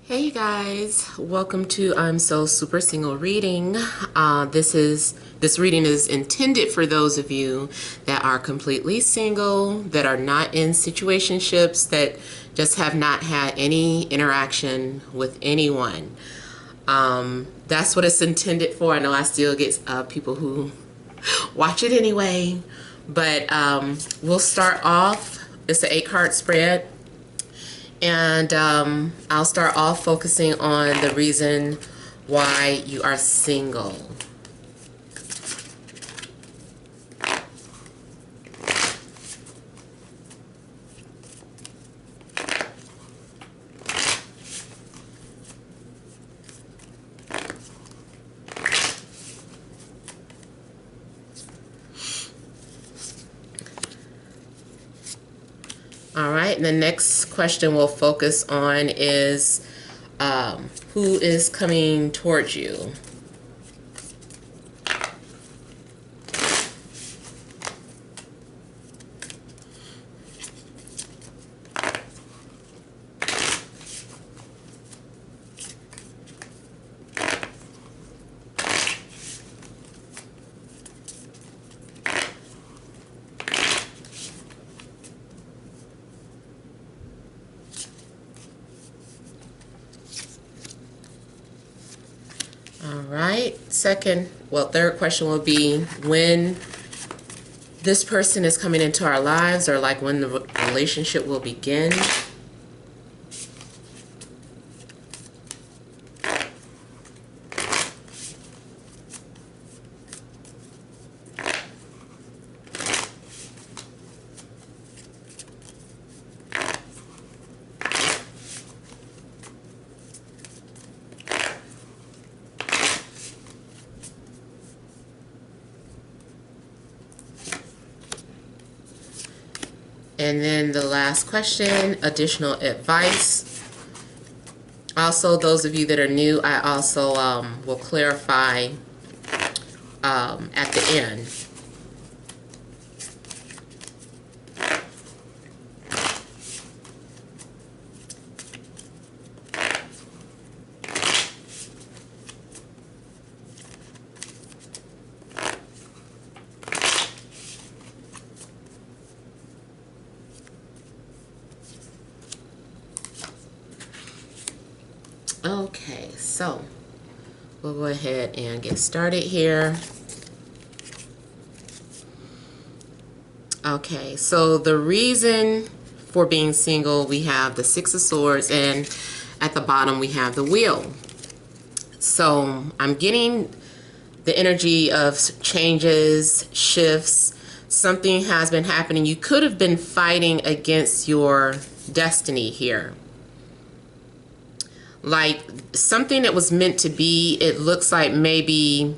Hey you guys, welcome to I'm So Super Single reading. This reading is intended for those of you that are completely single, that are not in situationships, that just have not had any interaction with anyone. That's what it's intended for. I know I still get people who watch it anyway, but we'll start off. It's an 8-card spread. And I'll start off focusing on the reason why you are single. All right, and the next question we'll focus on is who is coming towards you? All right, third question will be when this person is coming into our lives, or like when the relationship will begin. And then the last question, additional advice. Also, those of you that are new, I also will clarify at the end. Okay, so we'll go ahead and get started here. Okay, so the reason for being single, we have the 6 of Swords, and at the bottom we have the Wheel. So I'm getting the energy of changes, shifts. Something has been happening. You could have been fighting against your destiny here. Like something that was meant to be, it looks like maybe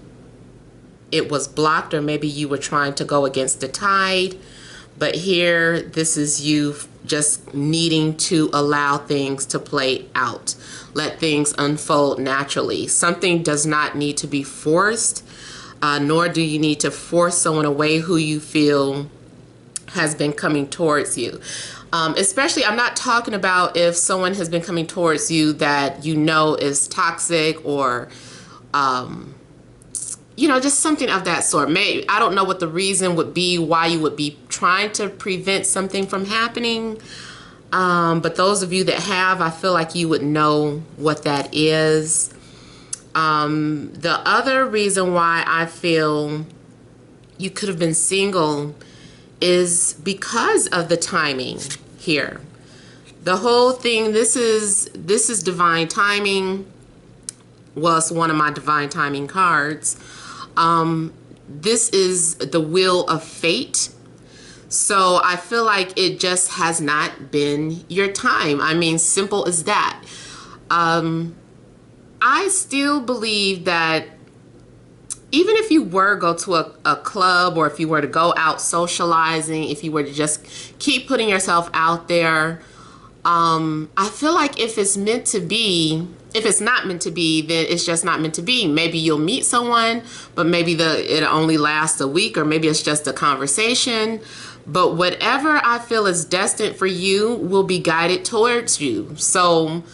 it was blocked, or maybe you were trying to go against the tide. But here, this is you just needing to allow things to play out. Let things unfold naturally. Something does not need to be forced, nor do you need to force someone away who you feel has been coming towards you. Especially, I'm not talking about if someone has been coming towards you that you know is toxic, or you know, just something of that sort. Maybe, I don't know what the reason would be why you would be trying to prevent something from happening. But those of you that have, I feel like you would know what that is. The other reason why I feel you could have been single is because of the timing here. The whole thing, this is divine timing. Well, it's one of my divine timing cards. This is the Wheel of Fate. So I feel like it just has not been your time. I mean, simple as that. I still believe that even if you were go to a club, or if you were to go out socializing, if you were to just keep putting yourself out there, I feel like if it's meant to be, if it's not meant to be, then it's just not meant to be. Maybe you'll meet someone, but maybe it only lasts a week, or maybe it's just a conversation. But whatever I feel is destined for you will be guided towards you. So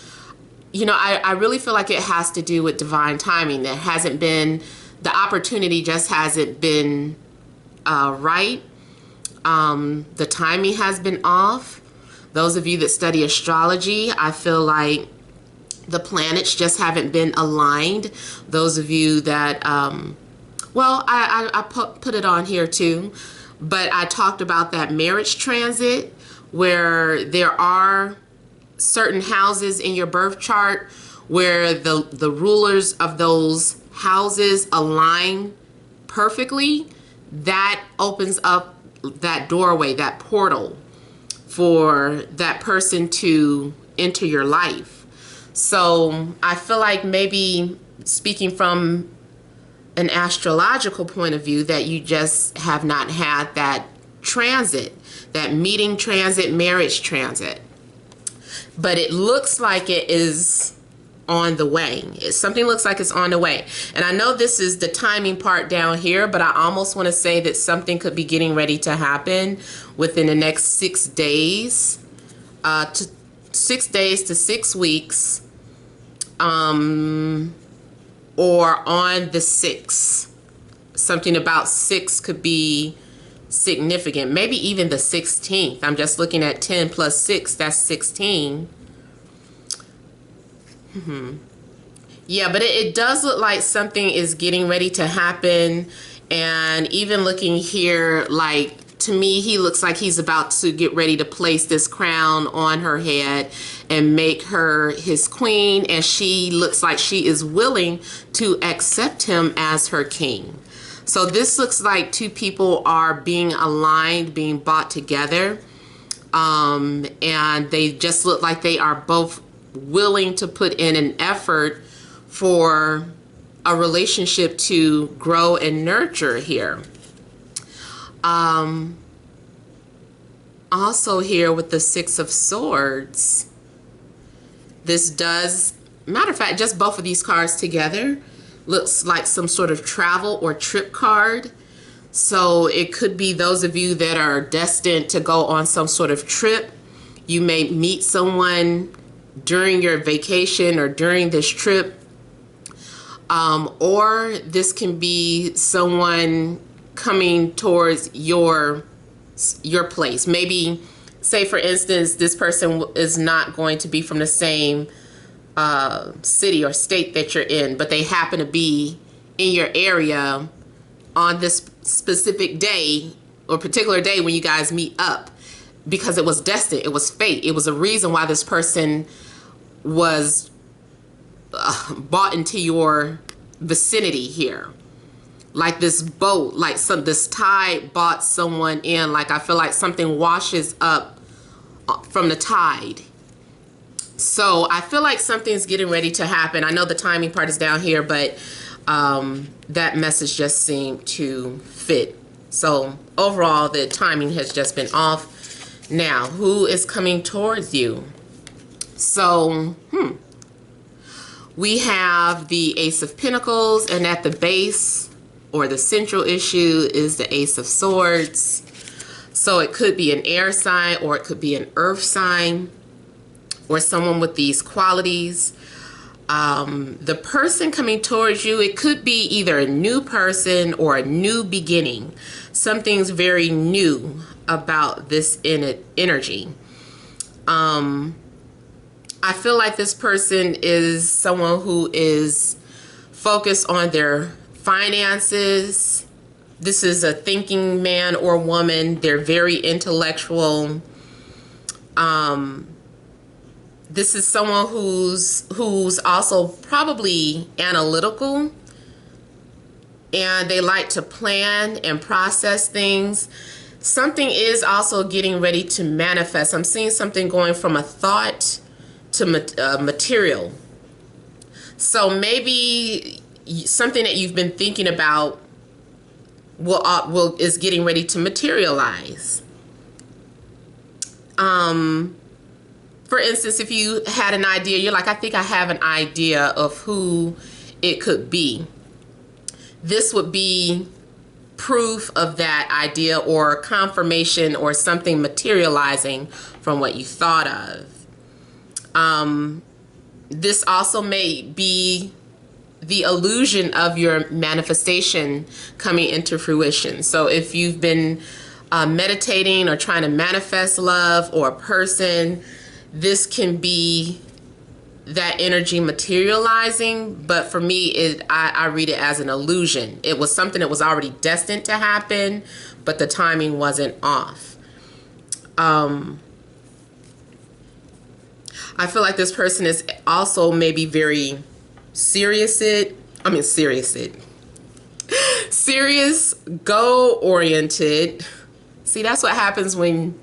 you know, I really feel like it has to do with divine timing. There hasn't been, the opportunity just hasn't been right. The timing has been off. Those of you that study astrology, I feel like the planets just haven't been aligned. Those of you that, well, I put it on here too, but I talked about that marriage transit where there are certain houses in your birth chart where the rulers of those houses align perfectly. That opens up that doorway, that portal for that person to enter your life. So I feel like maybe speaking from an astrological point of view, that you just have not had that transit, that meeting transit, marriage transit. But it looks like it is on the way. Something looks like it's on the way. And I know this is the timing part down here, but I almost want to say that something could be getting ready to happen within the next 6 days, to 6 days to 6 weeks, or on the 6th. Something about 6 could be significant. Maybe even the 16th. I'm just looking at 10 plus 6, that's 16. Yeah, but it does look like something is getting ready to happen. And even looking here, like, to me, he looks like he's about to get ready to place this crown on her head and make her his queen. And she looks like she is willing to accept him as her king. So this looks like two people are being aligned, being brought together. And they just look like they are both willing to put in an effort for a relationship to grow and nurture here. Also here with the 6 of Swords, this does, matter of fact, just both of these cards together looks like some sort of travel or trip card. So it could be those of you that are destined to go on some sort of trip. You may meet someone during your vacation or during this trip, or this can be someone coming towards your place. Maybe, say for instance, this person is not going to be from the same city or state that you're in, but they happen to be in your area on this specific day or particular day when you guys meet up, because it was destined, it was fate, it was a reason why this person was brought into your vicinity here. Like this boat, like this tide brought someone in. Like I feel like something washes up from the tide. So I feel like something's getting ready to happen. I know the timing part is down here, but that message just seemed to fit. So overall, the timing has just been off. Now, who is coming towards you? So, we have the Ace of Pentacles, and at the base or the central issue is the Ace of Swords. So it could be an air sign, or it could be an earth sign, or someone with these qualities. The person coming towards you, it could be either a new person or a new beginning. Something's very new about this energy. I feel like this person is someone who is focused on their finances. This is a thinking man or woman. They're very intellectual. This is someone who's also probably analytical, and they like to plan and process things. Something is also getting ready to manifest. I'm seeing something going from a thought to material. So maybe something that you've been thinking about is getting ready to materialize. For instance, if you had an idea, you're like, I think I have an idea of who it could be. This would be proof of that idea, or confirmation, or something materializing from what you thought of. This also may be the illusion of your manifestation coming into fruition. So if you've been meditating or trying to manifest love or a person, this can be that energy materializing. But for me, I read it as an illusion. It was something that was already destined to happen, but the timing wasn't off. I feel like this person is also maybe very serious, goal-oriented. See, that's what happens when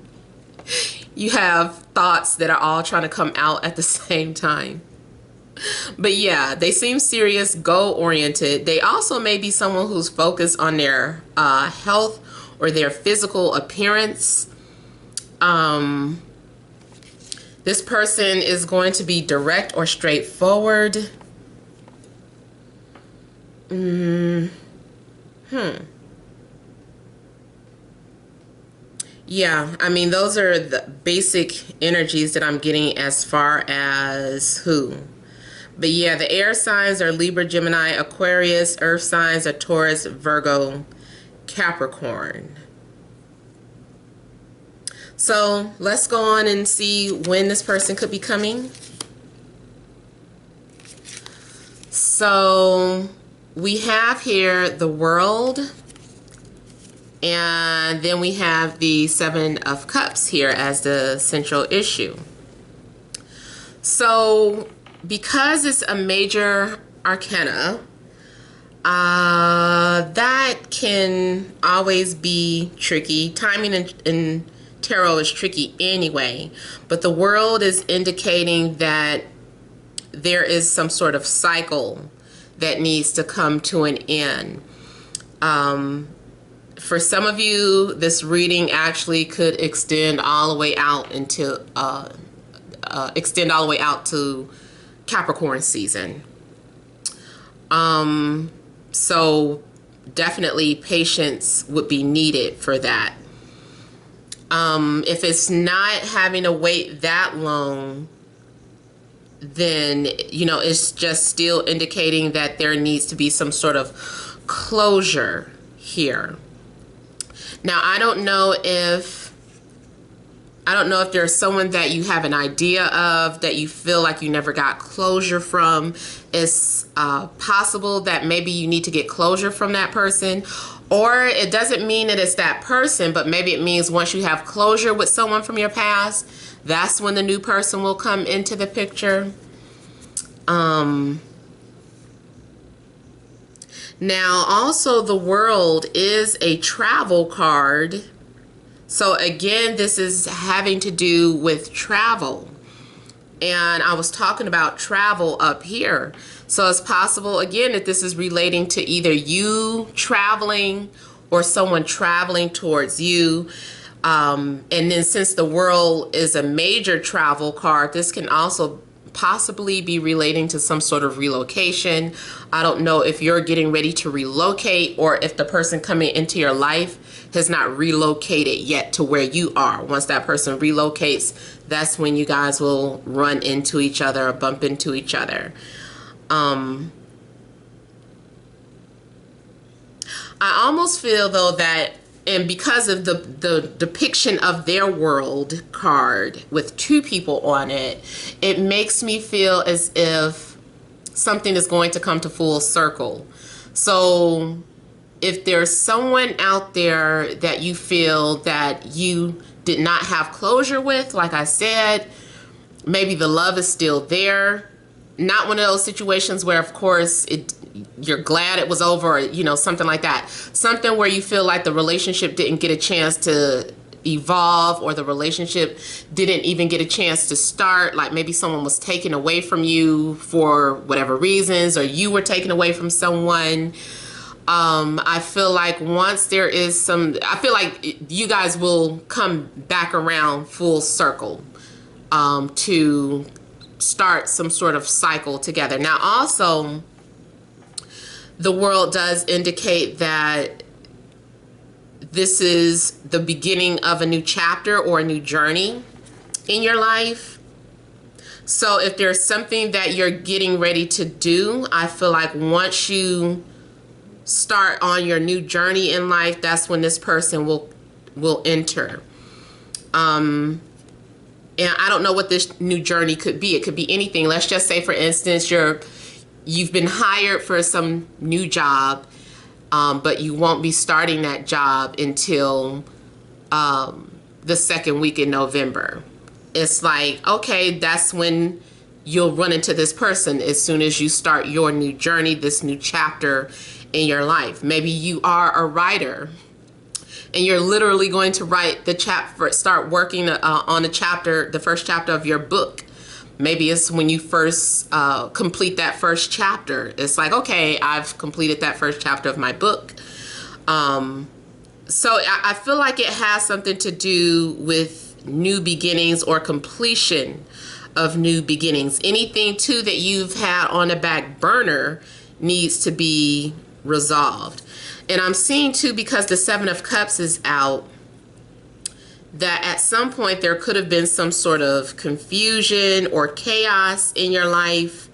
you have thoughts that are all trying to come out at the same time. But yeah, they seem serious, goal-oriented. They also may be someone who's focused on their health or their physical appearance. This person is going to be direct or straightforward. Yeah, I mean, those are the basic energies that I'm getting as far as who. But yeah, the air signs are Libra, Gemini, Aquarius. Earth signs are Taurus, Virgo, Capricorn. So let's go on and see when this person could be coming. So we have here the World, and then we have the Seven of Cups here as the central issue. So because it's a major arcana, that can always be tricky. Timing in tarot is tricky anyway, but the World is indicating that there is some sort of cycle that needs to come to an end. For some of you, this reading actually could extend all the way out into to Capricorn season. So definitely patience would be needed for that. If it's not having to wait that long, then, you know, it's just still indicating that there needs to be some sort of closure here. Now, I don't know if there's someone that you have an idea of that you feel like you never got closure from. It's possible that maybe you need to get closure from that person. Or it doesn't mean that it's that person, but maybe it means once you have closure with someone from your past, that's when the new person will come into the picture. Now, also the World is a travel card. So again, this is having to do with travel. And I was talking about travel up here. So it's possible, again, that this is relating to either you traveling or someone traveling towards you. And then since the World is a major travel card, this can also possibly be relating to some sort of relocation. I don't know if you're getting ready to relocate or if the person coming into your life has not relocated yet to where you are. Once that person relocates, that's when you guys will run into each other or bump into each other. I almost feel though that, and because of the depiction of their World card with two people on it, it makes me feel as if something is going to come to full circle. So if there's someone out there that you feel that you did not have closure with, like I said, maybe the love is still there. Not one of those situations where, of course, you're glad it was over, or, you know, something like that. Something where you feel like the relationship didn't get a chance to evolve, or the relationship didn't even get a chance to start. Like maybe someone was taken away from you for whatever reasons, or you were taken away from someone. I feel like once there is I feel like you guys will come back around full circle to start some sort of cycle together. Now, also, the World does indicate that this is the beginning of a new chapter or a new journey in your life. So if there's something that you're getting ready to do, I feel like once you start on your new journey in life, that's when this person will enter. And I don't know what this new journey could be. It could be anything. Let's just say, for instance, you've been hired for some new job, but you won't be starting that job until the second week in November. It's like, okay, that's when you'll run into this person as soon as you start your new journey, this new chapter in your life. Maybe you are a writer and you're literally going to write the chapter, start working on the first chapter of your book. Maybe it's when you first complete that first chapter. It's like, okay, I've completed that first chapter of my book. So I feel like it has something to do with new beginnings or completion of new beginnings. Anything too that you've had on the back burner needs to be resolved. And I'm seeing too, because the Seven of Cups is out, that at some point there could have been some sort of confusion or chaos in your life.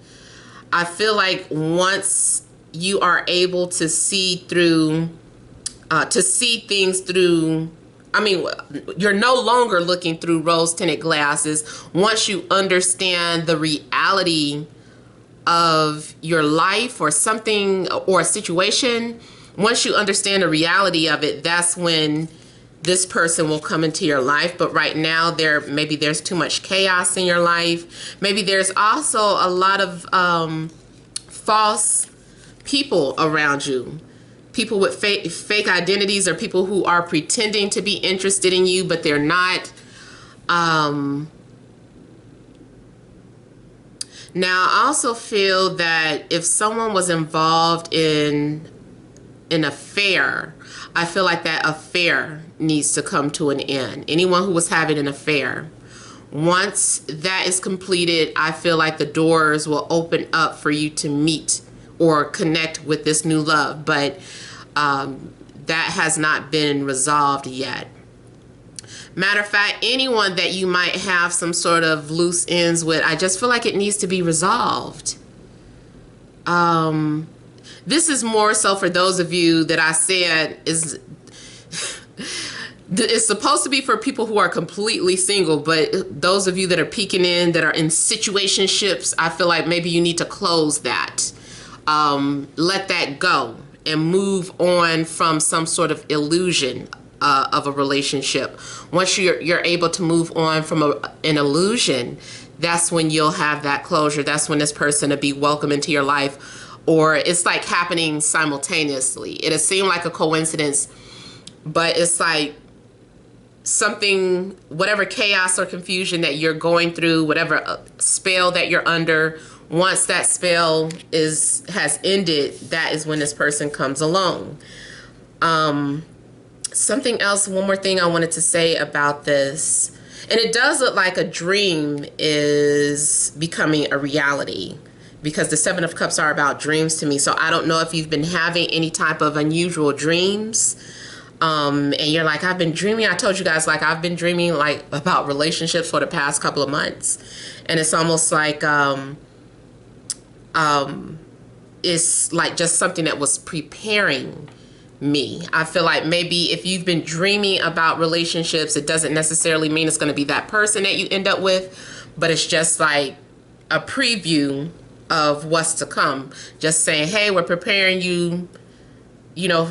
I feel like once you are able to see through, things through, you're no longer looking through rose-tinted glasses. Once you understand the reality of your life or something or a situation, once you understand the reality of it, that's when this person will come into your life. But right now, maybe there's too much chaos in your life. Maybe there's also a lot of false people around you. People with fake identities, or people who are pretending to be interested in you, but they're not. Now, I also feel that if someone was involved in an affair, I feel like that affair needs to come to an end. Anyone who was having an affair, once that is completed, I feel like the doors will open up for you to meet or connect with this new love. But that has not been resolved yet. Matter of fact, anyone that you might have some sort of loose ends with, I just feel like it needs to be resolved. This is more so for those of you that I said it's supposed to be for people who are completely single, but those of you that are peeking in, that are in situationships, I feel like maybe you need to close that. Let that go and move on from some sort of illusion of a relationship. Once you're able to move on from an illusion, that's when you'll have that closure. That's when this person will be welcome into your life. Or it's like happening simultaneously. It'll seem like a coincidence, but it's like something, whatever chaos or confusion that you're going through, whatever spell that you're under, once that spell has ended, that is when this person comes along. Something else, one more thing I wanted to say about this, and it does look like a dream is becoming a reality, because the Seven of Cups are about dreams to me. So I don't know if you've been having any type of unusual dreams. And you're like, I've been dreaming. I told you guys, like, I've been dreaming like about relationships for the past couple of months. And it's almost like, it's like just something that was preparing me. I feel like maybe if you've been dreaming about relationships, it doesn't necessarily mean it's going to be that person that you end up with, but it's just like a preview of what's to come. Just saying, hey, we're preparing you,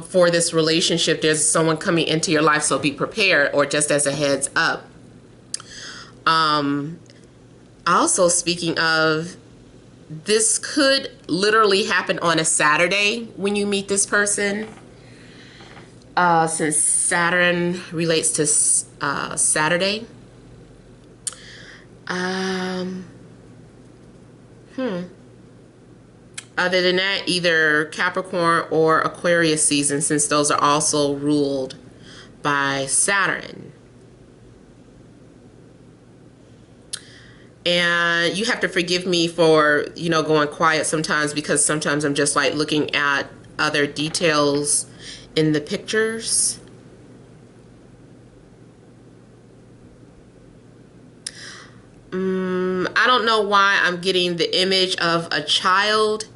for this relationship. There's someone coming into your life, so be prepared, or just as a heads up. Also, speaking of, this could literally happen on a Saturday when you meet this person. Since Saturn relates to Saturday. Other than that, either Capricorn or Aquarius season, since those are also ruled by Saturn. And you have to forgive me for, going quiet sometimes, because sometimes I'm just like looking at other details in the pictures. I don't know why I'm getting the image of a child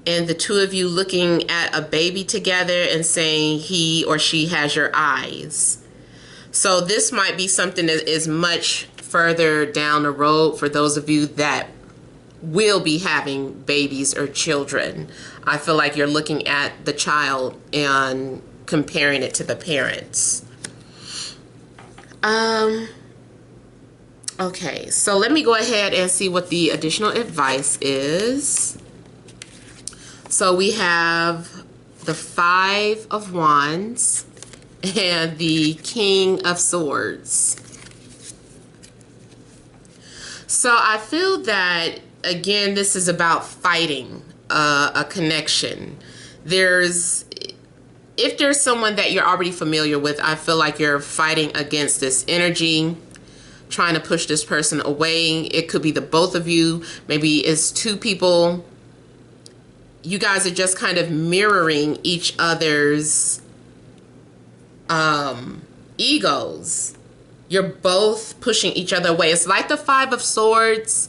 and the two of you looking at a baby together and saying he or she has your eyes. So this might be something that is much further down the road for those of you that will be having babies or children. I feel like you're looking at the child and comparing it to the parents. Okay, so let me go ahead and see what the additional advice is. So we have the Five of Wands and the King of Swords. So I feel that, again, this is about fighting a connection. If there's someone that you're already familiar with, I feel like you're fighting against this energy, trying to push this person away. It could be the both of you. Maybe it's two people. You guys are just kind of mirroring each other's egos. You're both pushing each other away. It's like the Five of Swords,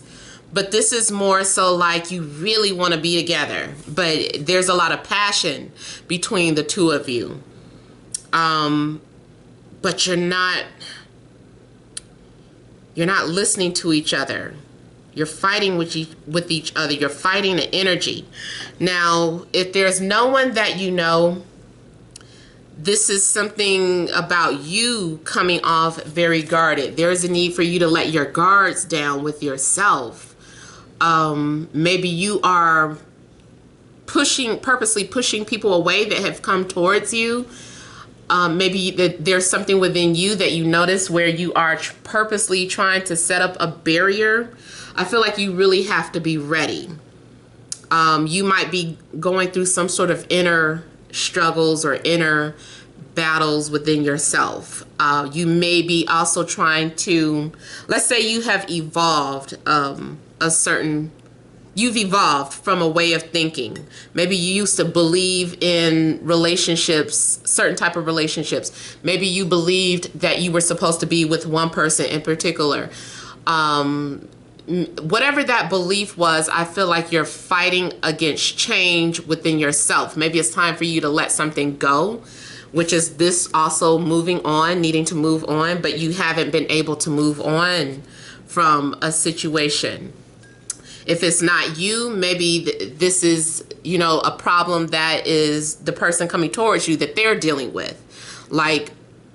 but this is more so like you really want to be together, but there's a lot of passion between the two of you. But you're not listening to each other. You're fighting with each other. You're fighting the energy. Now, if there's no one that you know, this is something about you coming off very guarded. There's a need for you to let your guards down with yourself. Maybe you are purposely pushing people away that have come towards you. Maybe there's something within you that you notice where you are purposely trying to set up a barrier. I feel like you really have to be ready. You might be going through some sort of inner struggles or inner battles within yourself. You may be also trying to, let's say you have evolved you've evolved from a way of thinking. Maybe you used to believe in relationships, certain type of relationships. Maybe you believed that you were supposed to be with one person in particular. Whatever that belief was, I feel like you're fighting against change within yourself. Maybe it's time for you to let something go, which is this also moving on, needing to move on, but you haven't been able to move on from a situation. If it's not you, maybe this is, a problem that is the person coming towards you that they're dealing with. Like,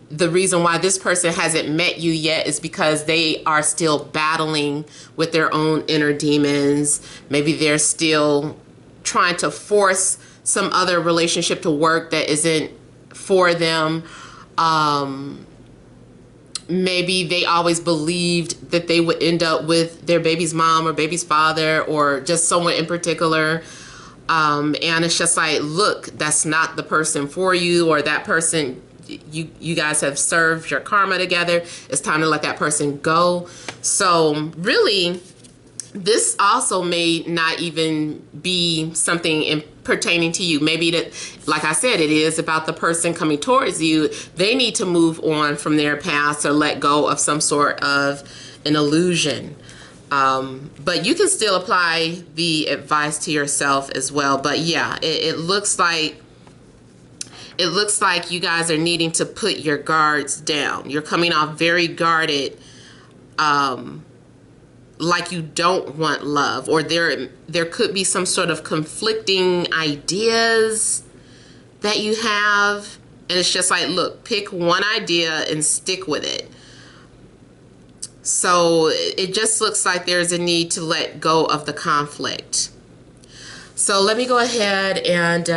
the reason why this person hasn't met you yet is because they are still battling with their own inner demons. Maybe they're still trying to force some other relationship to work that isn't for them. Maybe they always believed that they would end up with their baby's mom or baby's father or just someone in particular. And it's just like, look, that's not the person for you, or that person, you guys have served your karma together. It's time to let that person go. So really, this also may not even be something pertaining to you. Maybe that, like I said, it is about the person coming towards you. They need to move on from their past or let go of some sort of an illusion. But you can still apply the advice to yourself as well. But yeah, it looks like you guys are needing to put your guards down. You're coming off very guarded, like you don't want love, or there could be some sort of conflicting ideas that you have, and it's just like, look, pick one idea and stick with it. So it just looks like there's a need to let go of the conflict. So let me go ahead and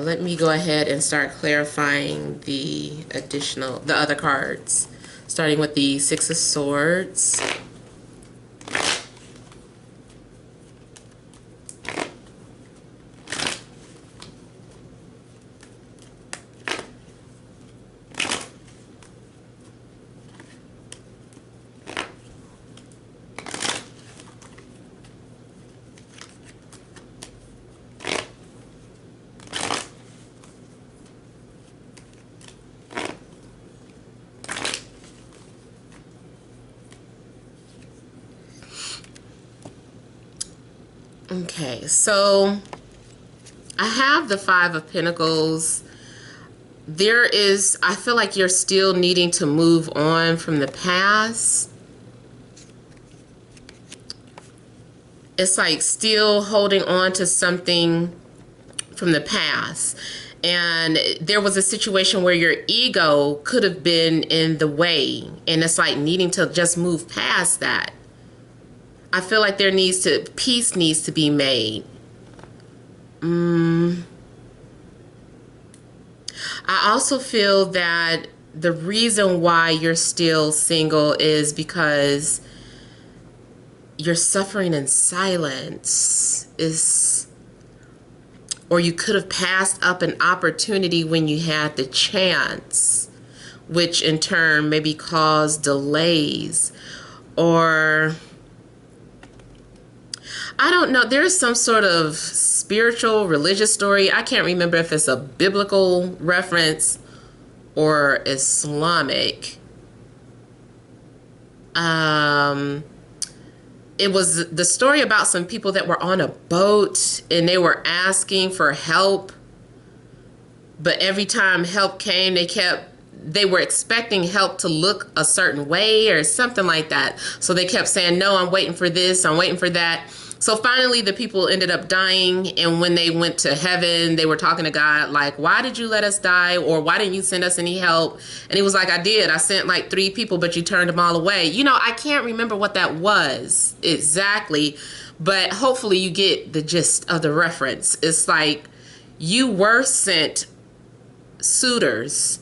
let me go ahead and start clarifying the other cards, starting with the Six of Swords. Okay, so I have the Five of Pentacles. I feel like you're still needing to move on from the past. It's like still holding on to something from the past. And there was a situation where your ego could have been in the way. And it's like needing to just move past that. I feel like peace needs to be made. I also feel that the reason why you're still single is because you're suffering in silence. Or you could have passed up an opportunity when you had the chance, which in turn maybe caused delays. Or I don't know, there's some sort of spiritual, religious story. I can't remember if it's a biblical reference or Islamic. It was the story about some people that were on a boat and they were asking for help. But every time help came, they were expecting help to look a certain way or something like that. So they kept saying, no, I'm waiting for this, I'm waiting for that. So finally the people ended up dying, and when they went to heaven, they were talking to God like, why did you let us die? Or why didn't you send us any help? And he was like, I did. I sent like 3 people, but you turned them all away. You know, I can't remember what that was exactly, but hopefully you get the gist of the reference. It's like you were sent suitors,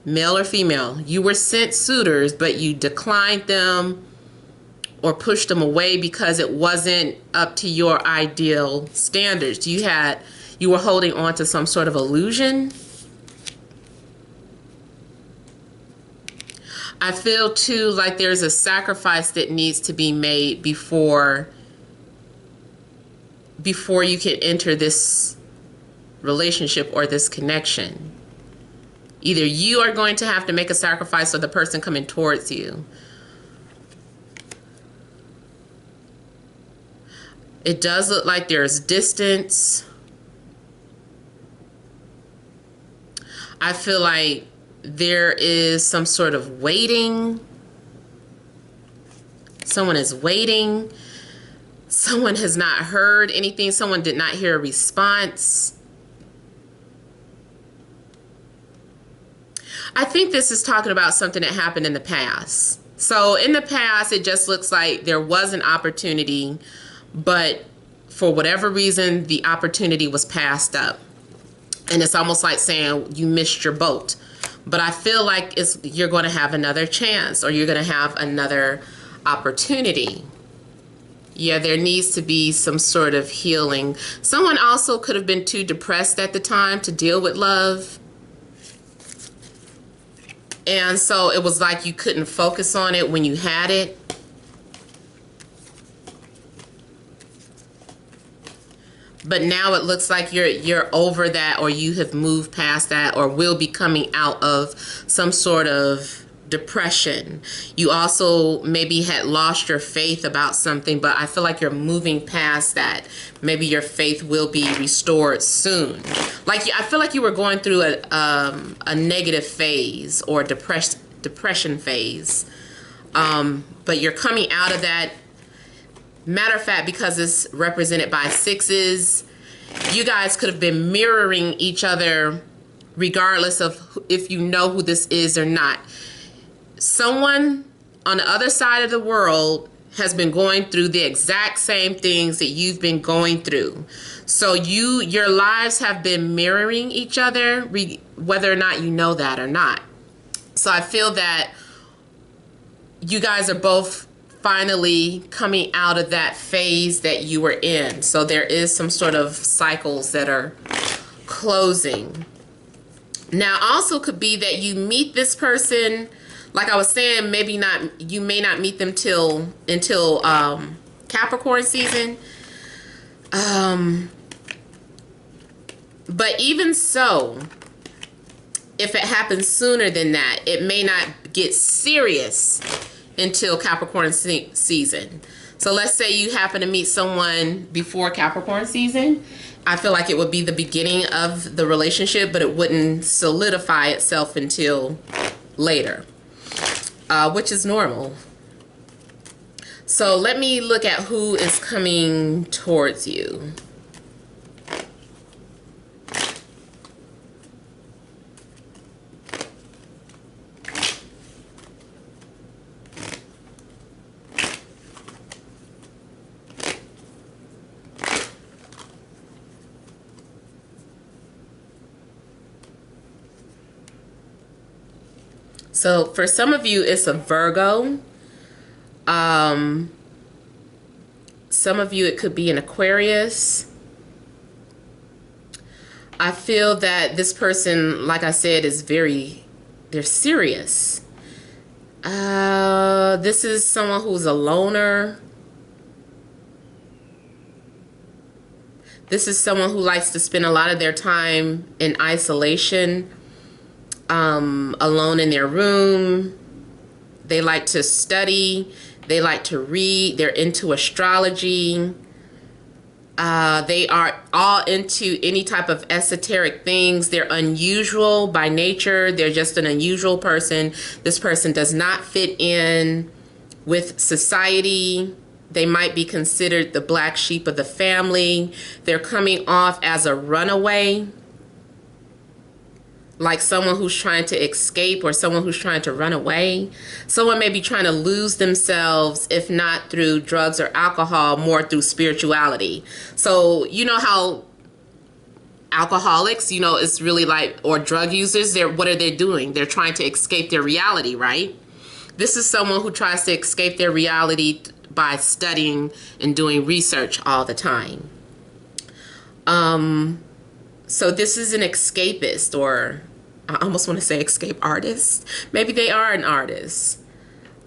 male or female. You were sent suitors, but you declined them or pushed them away because it wasn't up to your ideal standards. You were holding on to some sort of illusion. I feel too like there's a sacrifice that needs to be made before you can enter this relationship or this connection. Either you are going to have to make a sacrifice or the person coming towards you. It does look like there's distance. I feel like there is some sort of waiting. Someone is waiting. Someone has not heard anything. Someone did not hear a response. I think this is talking about something that happened in the past. So in the past, it just looks like there was an opportunity, but for whatever reason, the opportunity was passed up. And it's almost like saying you missed your boat. But I feel like you're going to have another chance, or you're going to have another opportunity. Yeah, there needs to be some sort of healing. Someone also could have been too depressed at the time to deal with love. And so it was like you couldn't focus on it when you had it. But now it looks like you're over that, or you have moved past that, or will be coming out of some sort of depression. You also maybe had lost your faith about something, but I feel like you're moving past that. Maybe your faith will be restored soon. Like, I feel like you were going through a negative phase or depression phase, but you're coming out of that. Matter of fact, because it's represented by 6s, you guys could have been mirroring each other regardless of if you know who this is or not. Someone on the other side of the world has been going through the exact same things that you've been going through. So your lives have been mirroring each other, whether or not you know that or not. So I feel that you guys are both finally coming out of that phase that you were in. So there is some sort of cycles that are closing. Now also could be that you meet this person, like I was saying, maybe not, you may not meet them until Capricorn season. But even so, if it happens sooner than that, it may not get serious until Capricorn season. So let's say you happen to meet someone before Capricorn season. I feel like it would be the beginning of the relationship, but it wouldn't solidify itself until later, which is normal. So let me look at who is coming towards you. So for some of you, it's a Virgo. Some of you, it could be an Aquarius. I feel that this person, like I said, is they're serious. This is someone who's a loner. This is someone who likes to spend a lot of their time in isolation, alone in their room. They like to study. They like to read. They're into astrology. They are all into any type of esoteric things. They're unusual by nature. They're just an unusual person. This person does not fit in with society. They might be considered the black sheep of the family. They're coming off as a runaway, like someone who's trying to escape or someone who's trying to run away. Someone may be trying to lose themselves, if not through drugs or alcohol, more through spirituality. So you know how alcoholics, you know, it's really like, or drug users, what are they doing? They're trying to escape their reality, right? This is someone who tries to escape their reality by studying and doing research all the time. So this is an escapist, or I almost want to say escape artist. Maybe they are an artist.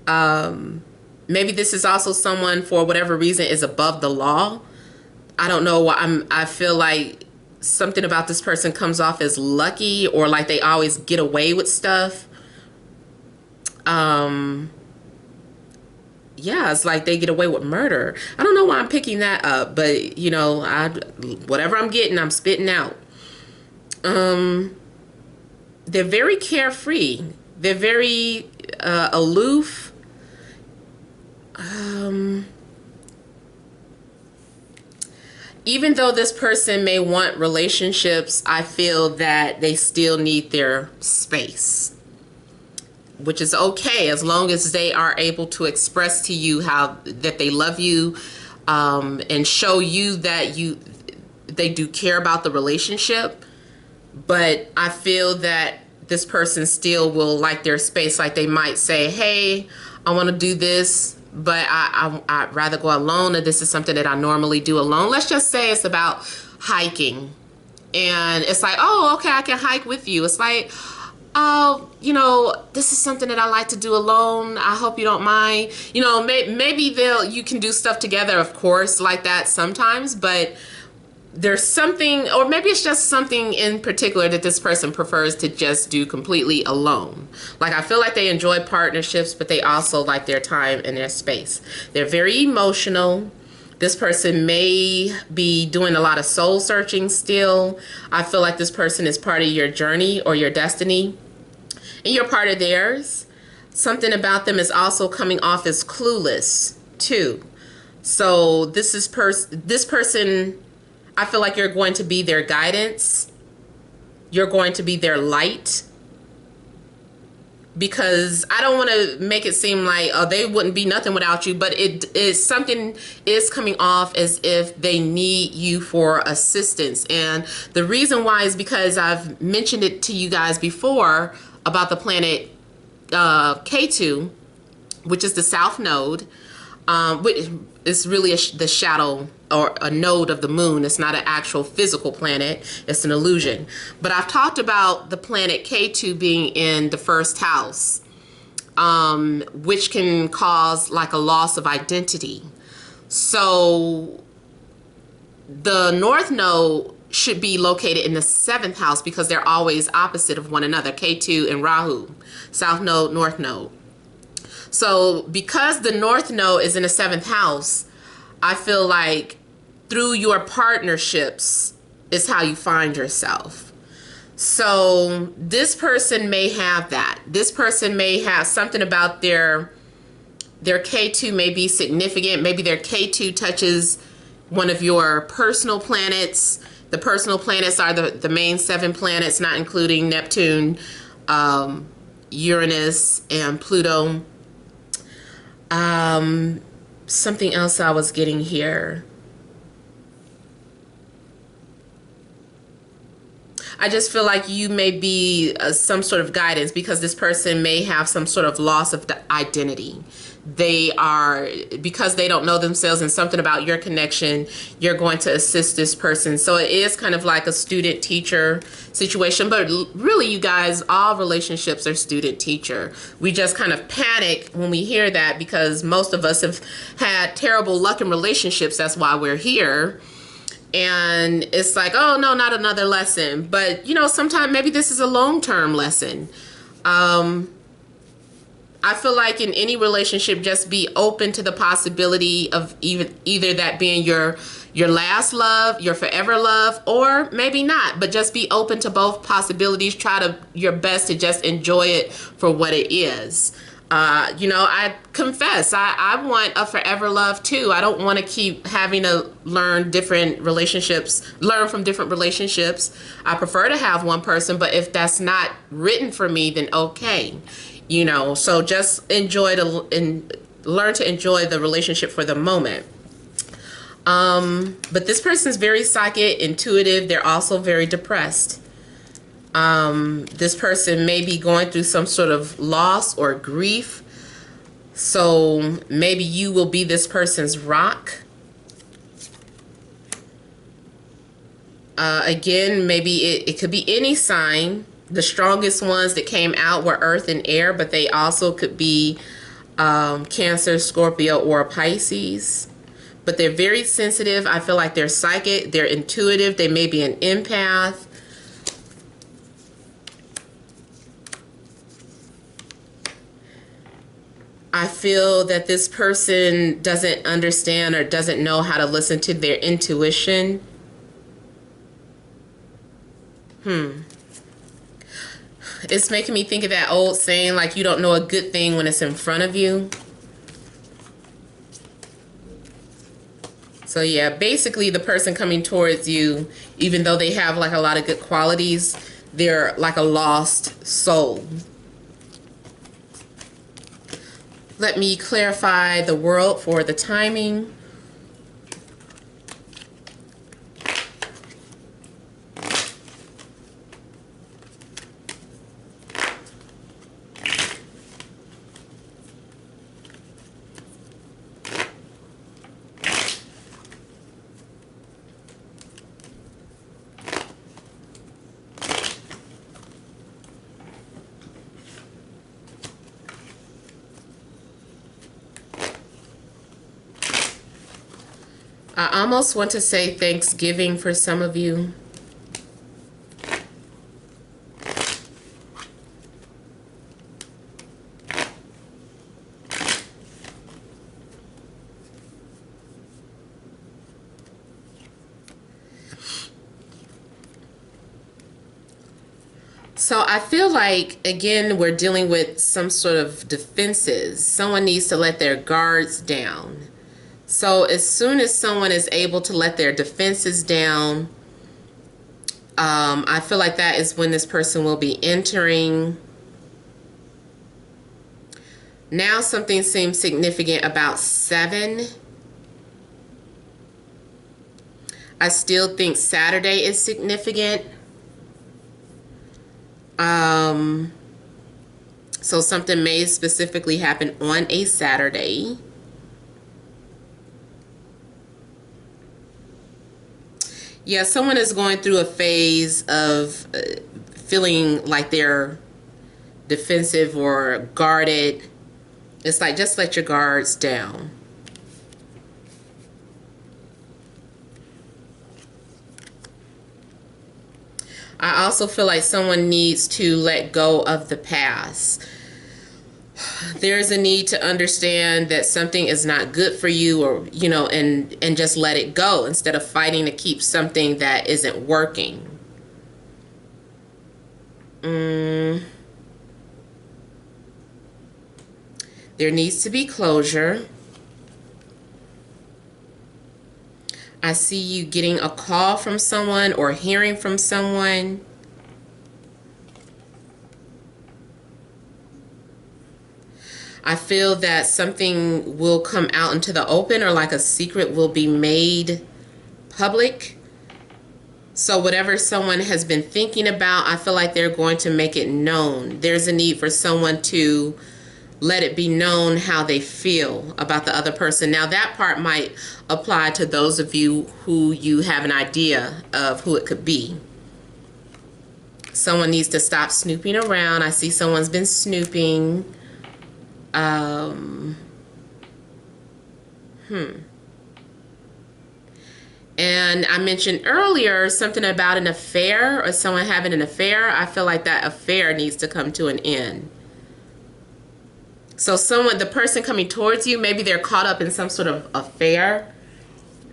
Maybe this is also someone, for whatever reason, is above the law. I don't know. I feel like something about this person comes off as lucky, or like they always get away with stuff. Yeah, it's like they get away with murder. I don't know why I'm picking that up, but you know, whatever I'm getting, I'm spitting out. They're very carefree. They're very aloof. Even though this person may want relationships, I feel that they still need their space, which is okay as long as they are able to express to you that they love you, and show you that they do care about the relationship. But I feel that this person still will like their space. Like they might say, hey, I want to do this, but I'd rather go alone, or this is something that I normally do alone. Let's just say it's about hiking, and it's like, oh, okay, I can hike with you. It's like, oh, you know, this is something that I like to do alone. I hope you don't mind. You know, maybe you can do stuff together, of course, like that sometimes, but there's something, or maybe it's just something in particular that this person prefers to just do completely alone. Like, I feel like they enjoy partnerships, but they also like their time and their space. They're very emotional. This person may be doing a lot of soul searching still. I feel like this person is part of your journey or your destiny, and you're part of theirs. Something about them is also coming off as clueless too. So this person, I feel like you're going to be their guidance. You're going to be their light. Because I don't want to make it seem like, oh, they wouldn't be nothing without you, but something is coming off as if they need you for assistance. And the reason why is because I've mentioned it to you guys before about the planet K2, which is the south node, which is really the shadow or a node of the moon. It's not an actual physical planet. It's an illusion. But I've talked about the planet K2 being in the first house, which can cause like a loss of identity. So the north node should be located in the 7th house because they're always opposite of one another, K2 and Rahu, south node, north node. So because the North Node is in the 7th house, I feel like through your partnerships is how you find yourself. So this person may have that. This person may have something about their K2 may be significant. Maybe their K2 touches one of your personal planets. The personal planets are the main 7 planets, not including Neptune, Uranus, and Pluto. Something else I was getting here. I just feel like you may be some sort of guidance, because this person may have some sort of loss of the identity. They are, because they don't know themselves, and something about your connection, you're going to assist this person. So it is kind of like a student-teacher situation. But really, you guys, all relationships are student-teacher. We just kind of panic when we hear that, because most of us have had terrible luck in relationships. That's why we're here. And it's like, oh, no, not another lesson. But, you know, sometimes maybe this is a long-term lesson. I feel like in any relationship, just be open to the possibility of either that being your last love, your forever love, or maybe not. But just be open to both possibilities. Try your best to just enjoy it for what it is. You know, I confess, I want a forever love too. I don't want to keep having to learn from different relationships. I prefer to have one person, but if that's not written for me, then okay. You know, so just learn to enjoy the relationship for the moment. But this person's very psychic, intuitive. They're also very depressed. This person may be going through some sort of loss or grief. So maybe you will be this person's rock. Again, maybe it could be any sign. The strongest ones that came out were Earth and Air, but they also could be Cancer, Scorpio, or Pisces. But they're very sensitive. I feel like they're psychic. They're intuitive. They may be an empath. I feel that this person doesn't understand or doesn't know how to listen to their intuition. It's making me think of that old saying, like, you don't know a good thing when it's in front of you. So yeah, basically the person coming towards you, even though they have like a lot of good qualities, they're like a lost soul. Let me clarify the world for the timing. I almost want to say Thanksgiving for some of you. So I feel like, again, we're dealing with some sort of defenses. Someone needs to let their guards down. So as soon as someone is able to let their defenses down, I feel like that is when this person will be entering. Now something seems significant about 7. I still think Saturday is significant. So something may specifically happen on a Saturday. Yeah, someone is going through a phase of feeling like they're defensive or guarded. It's like, just let your guards down. I also feel like someone needs to let go of the past. there's a need to understand that something is not good for you, or, you know, and just let it go instead of fighting to keep something that isn't working. There needs to be closure. I see you getting a call from someone or hearing from someone. I feel that something will come out into the open, or like a secret will be made public. So whatever someone has been thinking about, I feel like they're going to make it known. There's a need for someone to let it be known how they feel about the other person. Now that part might apply to those of you who you have an idea of who it could be. Someone needs to stop snooping around. I see someone's been snooping. And I mentioned earlier something about an affair, or someone having an affair. I feel like that affair needs to come to an end. So the person coming towards you, maybe they're caught up in some sort of affair.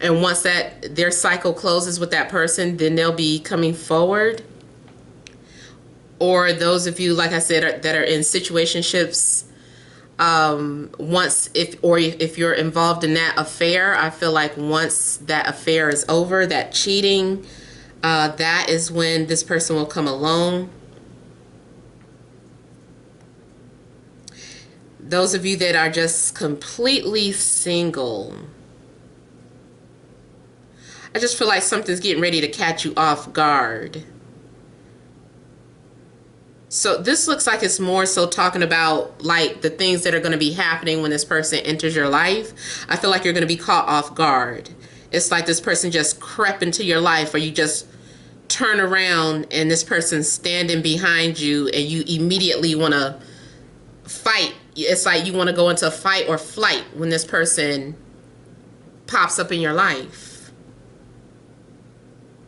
And once their cycle closes with that person, then they'll be coming forward. Or those of you, like I said, that are in situationships, if you're involved in that affair, I feel like once that affair is over, that cheating, that is when this person will come along. Those of you that are just completely single, I just feel like something's getting ready to catch you off guard. So this looks like it's more so talking about like the things that are going to be happening when this person enters your life. I feel like you're going to be caught off guard. It's like this person just crept into your life, or you just turn around and this person's standing behind you and you immediately want to fight. It's like you want to go into fight or flight when this person pops up in your life.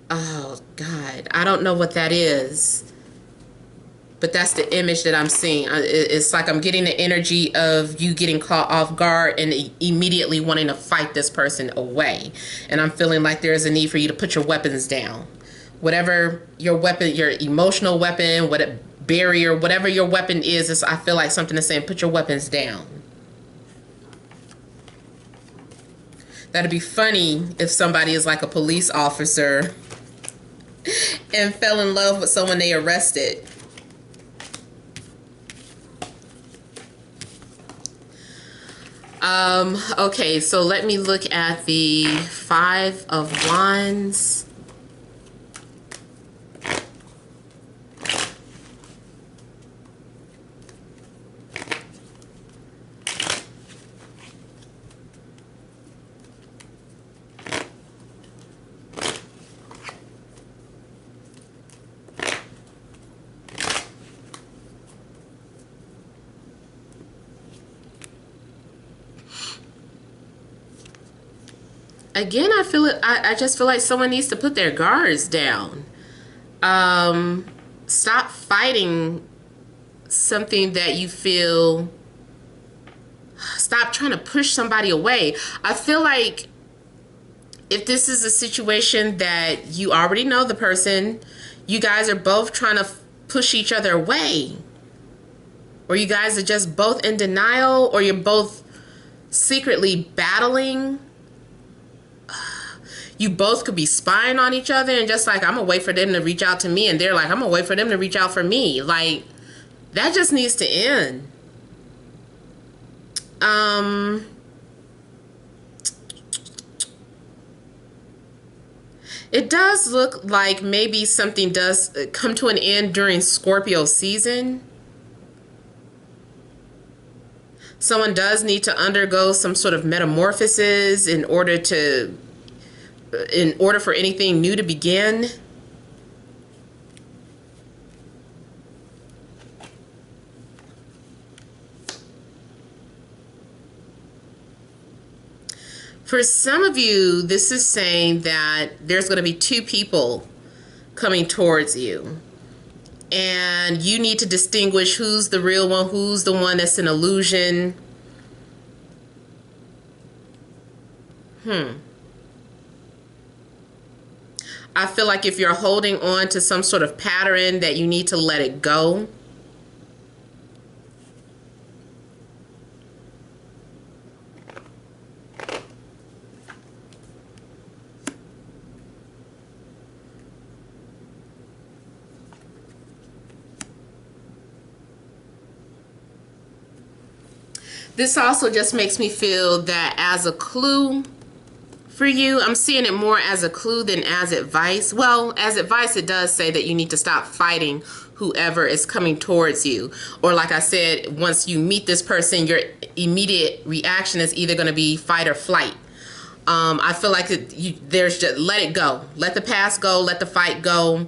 Oh God, I don't know what that is. But that's the image that I'm seeing. It's like I'm getting the energy of you getting caught off guard and immediately wanting to fight this person away. And I'm feeling like there's a need for you to put your weapons down. Whatever your weapon, your emotional weapon, barrier, whatever your weapon is, I feel like something is saying, put your weapons down. That'd be funny if somebody is like a police officer and fell in love with someone they arrested. Okay, so let me look at the Five of Wands. Again, I feel it. I just feel like someone needs to put their guards down. Stop fighting something that you feel. Stop trying to push somebody away. I feel like if this is a situation that you already know the person, you guys are both trying to push each other away. Or you guys are just both in denial, or you're both secretly battling. You both could be spying on each other and just like, I'm gonna wait for them to reach out to me, and they're like, I'm gonna wait for them to reach out for me. Like, that just needs to end. It does look like maybe something does come to an end during Scorpio season. Someone does need to undergo some sort of metamorphosis in order for anything new to begin. For some of you, this is saying that there's going to be two people coming towards you. And you need to distinguish who's the real one, who's the one that's an illusion. I feel like if you're holding on to some sort of pattern, that you need to let it go. This also just makes me feel that as a clue for you, I'm seeing it more as a clue than as advice. Well, as advice, it does say that you need to stop fighting whoever is coming towards you. Or like I said, once you meet this person, your immediate reaction is either going to be fight or flight. I feel like there's just let it go. Let the past go. Let the fight go.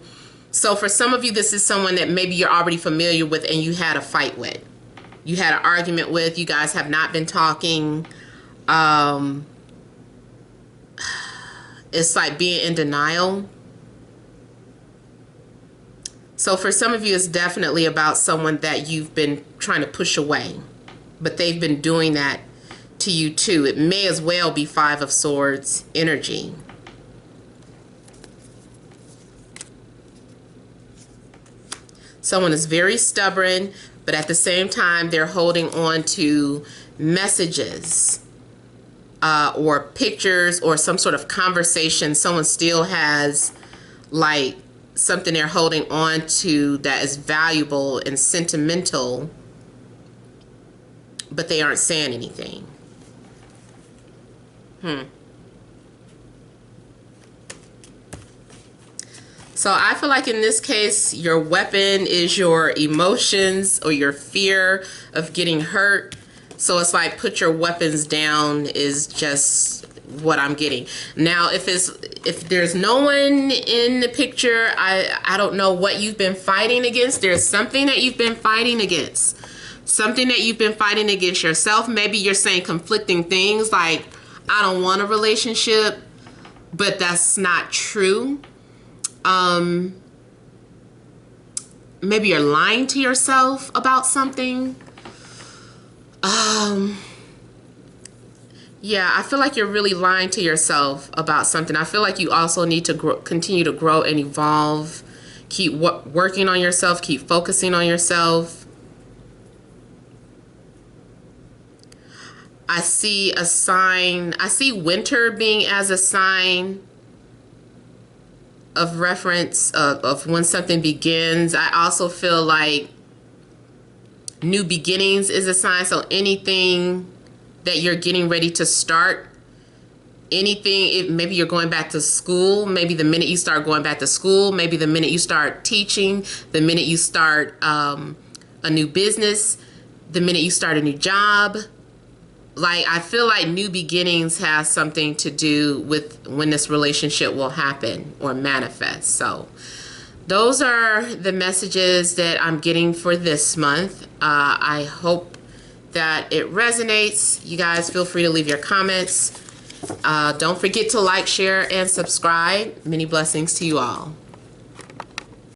So for some of you, this is someone that maybe you're already familiar with and you had a fight with. You had an argument with. You guys have not been talking. It's like being in denial. So for some of you, it's definitely about someone that you've been trying to push away, but they've been doing that to you too. It may as well be Five of Swords energy. Someone is very stubborn, but at the same time, they're holding on to messages or pictures or some sort of conversation. Someone still has like something they're holding on to that is valuable and sentimental, but they aren't saying anything. So I feel like in this case, your weapon is your emotions or your fear of getting hurt. So it's like put your weapons down is just what I'm getting. Now, if there's no one in the picture, I don't know what you've been fighting against. There's something that you've been fighting against. Something that you've been fighting against yourself. Maybe you're saying conflicting things like, I don't want a relationship, but that's not true. Maybe you're lying to yourself about something. Yeah, I feel like you're really lying to yourself about something. I feel like you also need to continue to grow and evolve. Keep working on yourself. Keep focusing on yourself. I see a sign. I see winter being as a sign of reference of when something begins. I also feel like new beginnings is a sign. So anything that you're getting ready to start, maybe you're going back to school, maybe the minute you start going back to school, maybe the minute you start teaching, the minute you start a new business, the minute you start a new job. Like, I feel like new beginnings has something to do with when this relationship will happen or manifest. So those are the messages that I'm getting for this month. I hope that it resonates. You guys feel free to leave your comments. Don't forget to like, share, and subscribe. Many blessings to you all.